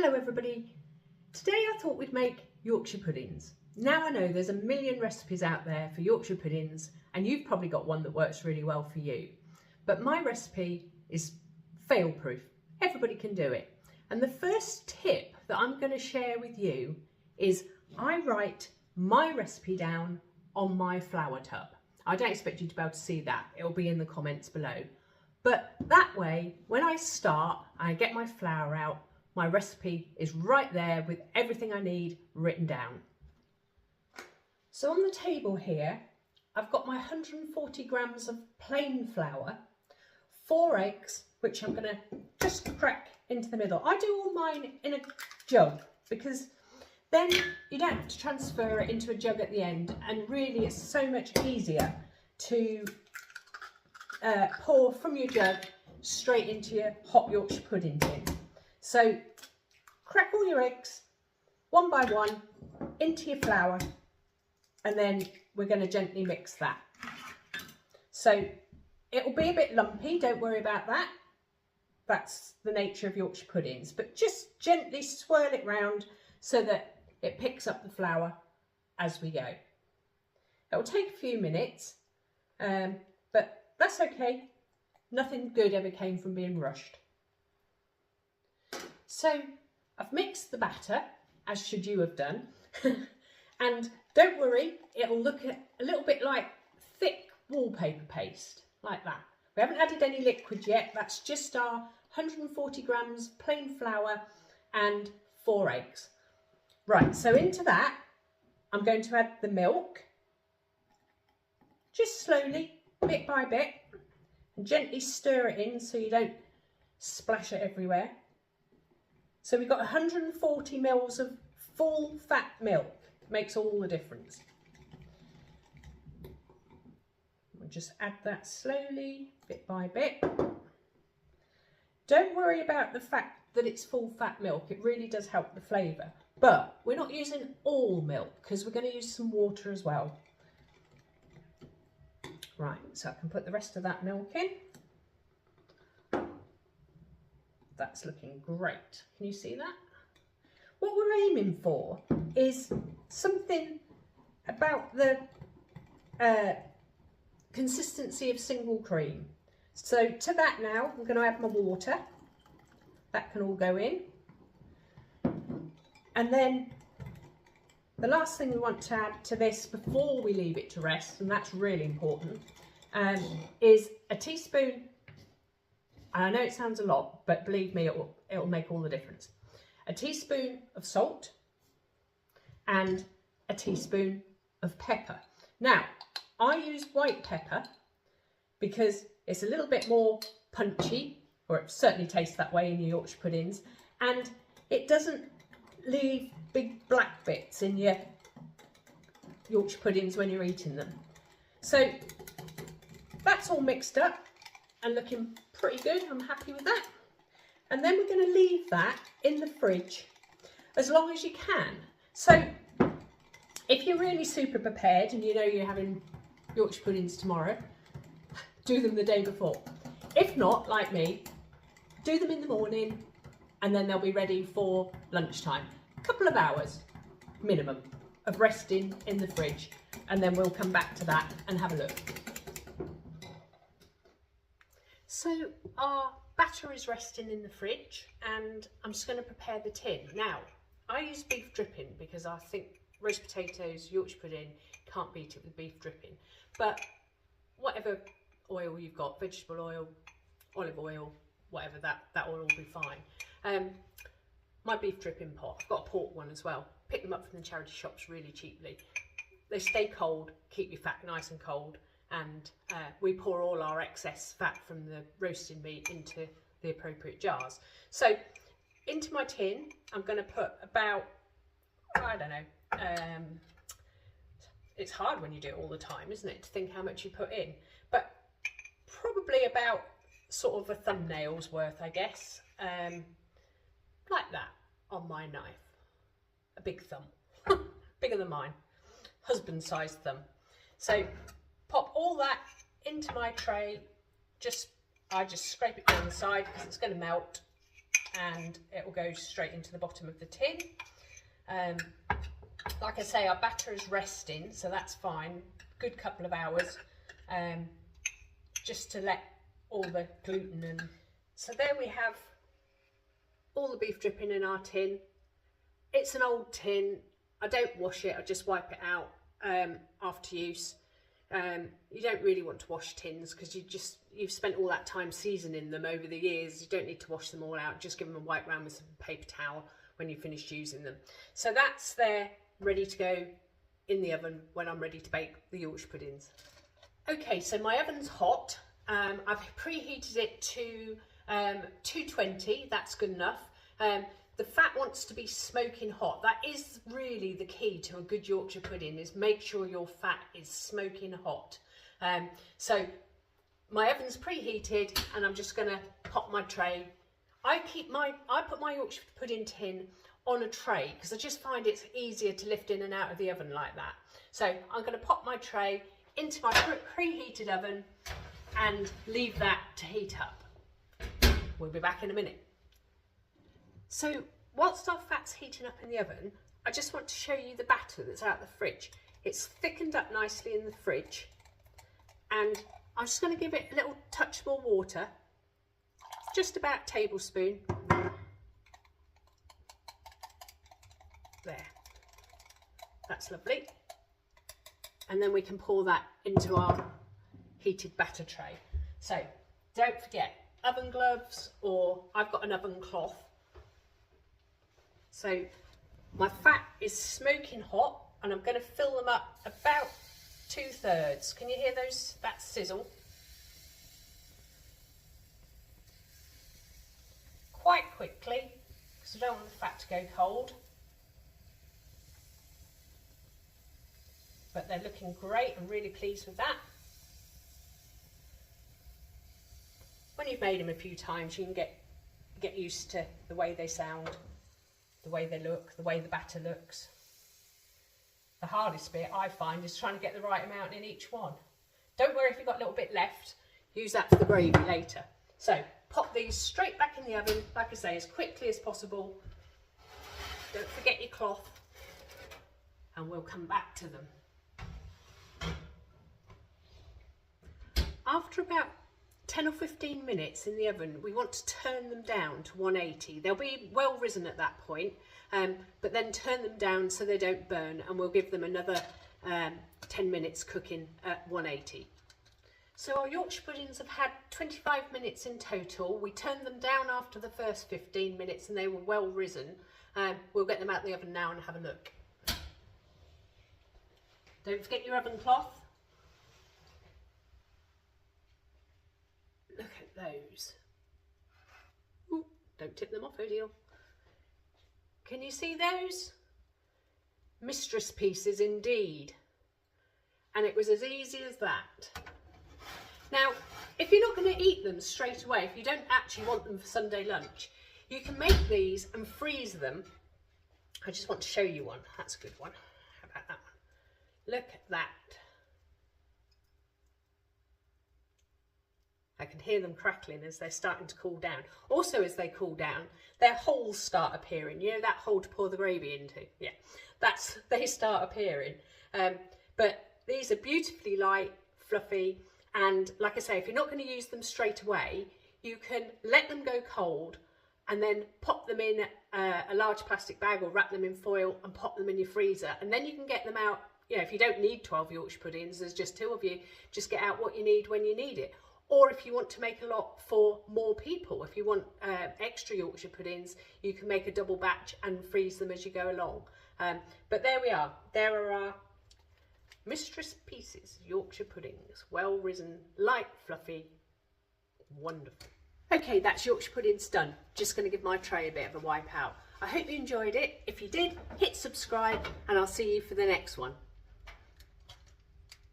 Hello everybody. Today I thought we'd make Yorkshire puddings. Now I know there's a million recipes out there for Yorkshire puddings and you've probably got one that works really well for you. But my recipe is fail proof. Everybody can do it. And the first tip that I'm going to share with you is I write my recipe down on my flour tub. I don't expect you to be able to see that. It'll be in the comments below. But that way, when I start, I get my flour out, my recipe is right there with everything I need written down. So on the table here, I've got my 140 grams of plain flour, 4 eggs, which I'm going to just crack into the middle. I do all mine in a jug because then you don't have to transfer it into a jug at the end, and really it's so much easier to pour from your jug straight into your hot Yorkshire pudding tin. So crack all your eggs one by one into your flour, and then we're going to gently mix that. So it will be a bit lumpy, don't worry about that. That's the nature of Yorkshire puddings, but just gently swirl it round so that it picks up the flour as we go. It will take a few minutes, but that's okay. Nothing good ever came from being rushed. So I've mixed the batter, as should you have done, and don't worry, it'll look a little bit like thick wallpaper paste, like that. We haven't added any liquid yet, that's just our 140 grams plain flour and 4 eggs. Right, so into that, I'm going to add the milk, just slowly, bit by bit, and gently stir it in so you don't splash it everywhere. So we've got 140 mils of full fat milk. Makes all the difference. We'll just add that slowly, bit by bit. Don't worry about the fact that it's full fat milk. It really does help the flavour. But we're not using all milk because we're going to use some water as well. Right, so I can put the rest of that milk in. That's looking great. Can you see that? What we're aiming for is something about the consistency of single cream. So to that now, I'm going to add my water. That can all go in. And then the last thing we want to add to this before we leave it to rest, and that's really important, is a teaspoon. I know it sounds a lot, but believe me, it'll make all the difference. A teaspoon of salt and a teaspoon of pepper. Now, I use white pepper because it's a little bit more punchy, or it certainly tastes that way in your Yorkshire puddings, and it doesn't leave big black bits in your Yorkshire puddings when you're eating them. So that's all mixed up and looking pretty good. I'm happy with that. And then we're going to leave that in the fridge as long as you can. So if you're really super prepared and you know you're having Yorkshire puddings tomorrow, do them the day before. If not, like me, do them in the morning and then they'll be ready for lunchtime. A couple of hours minimum of resting in the fridge, and then we'll come back to that and have a look. So our batter is resting in the fridge and I'm just going to prepare the tin. Now, I use beef dripping because I think roast potatoes, Yorkshire pudding, can't beat it with beef dripping. But whatever oil you've got, vegetable oil, olive oil, whatever, that will all be fine. My beef dripping pot, I've got a pork one as well. Pick them up from the charity shops really cheaply. They stay cold, keep your fat nice and cold. And we pour all our excess fat from the roasting meat into the appropriate jars. So into my tin, I'm going to put about, I don't know, it's hard when you do it all the time, isn't it, to think how much you put in, but probably about sort of a thumbnail's worth, I guess, like that on my knife. A big thumb, bigger than mine, husband-sized thumb. So pop all that into my tray. I just scrape it down the side because it's going to melt, and it will go straight into the bottom of the tin. Like I say, our batter is resting, so that's fine. Good couple of hours, just to let all the gluten and... So there we have all the beef dripping in our tin. It's an old tin. I don't wash it, I just wipe it out after use. You don't really want to wash tins because you've spent all that time seasoning them over the years. You don't need to wash them all out, just give them a wipe round with some paper towel when you've finished using them. So that's there, ready to go in the oven when I'm ready to bake the Yorkshire puddings. Okay, so my oven's hot. I've preheated it to 220, that's good enough. The fat wants to be smoking hot. That is really the key to a good Yorkshire pudding, is make sure your fat is smoking hot. So my oven's preheated and I'm just gonna pop my tray. I put my Yorkshire pudding tin on a tray because I just find it's easier to lift in and out of the oven like that. So I'm gonna pop my tray into my preheated oven and leave that to heat up. We'll be back in a minute. So whilst our fat's heating up in the oven, I just want to show you the batter that's out of the fridge. It's thickened up nicely in the fridge, and I'm just going to give it a little touch more water, just about a tablespoon. There, that's lovely. And then we can pour that into our heated batter tray. So don't forget oven gloves, or I've got an oven cloth. So my fat is smoking hot and I'm going to fill them up about 2/3. Can you hear that sizzle? Quite quickly, because I don't want the fat to go cold. But they're looking great. I'm really pleased with that. When you've made them a few times, you can get used to the way they sound, the way they look, the way the batter looks. The hardest bit, I find, is trying to get the right amount in each one. Don't worry if you've got a little bit left, use that for the gravy later. So pop these straight back in the oven, like I say, as quickly as possible. Don't forget your cloth, and we'll come back to them. After about 10 or 15 minutes in the oven, we want to turn them down to 180. They'll be well risen at that point, but then turn them down so they don't burn, and we'll give them another 10 minutes cooking at 180. So our Yorkshire puddings have had 25 minutes in total. We turned them down after the first 15 minutes and they were well risen. We'll get them out of the oven now and have a look. Don't forget your oven cloth. Look at those. Ooh, don't tip them off, oh dear. Can you see those? Mistress pieces indeed. And it was as easy as that. Now, if you're not going to eat them straight away, if you don't actually want them for Sunday lunch, you can make these and freeze them. I just want to show you one. That's a good one. How about that one? Look at that. I can hear them crackling as they're starting to cool down. Also, as they cool down, their holes start appearing. You know that hole to pour the gravy into? Yeah, they start appearing. But these are beautifully light, fluffy, and like I say, if you're not going to use them straight away, you can let them go cold and then pop them in a large plastic bag or wrap them in foil and pop them in your freezer. And then you can get them out, you know, if you don't need 12 Yorkshire puddings, there's just 2 of you, just get out what you need when you need it. Or if you want to make a lot for more people, if you want extra Yorkshire puddings, you can make a double batch and freeze them as you go along. But there we are. There are our Mistress pieces, Yorkshire puddings. Well risen, light, fluffy, wonderful. Okay, that's Yorkshire puddings done. Just going to give my tray a bit of a wipe out. I hope you enjoyed it. If you did, hit subscribe and I'll see you for the next one.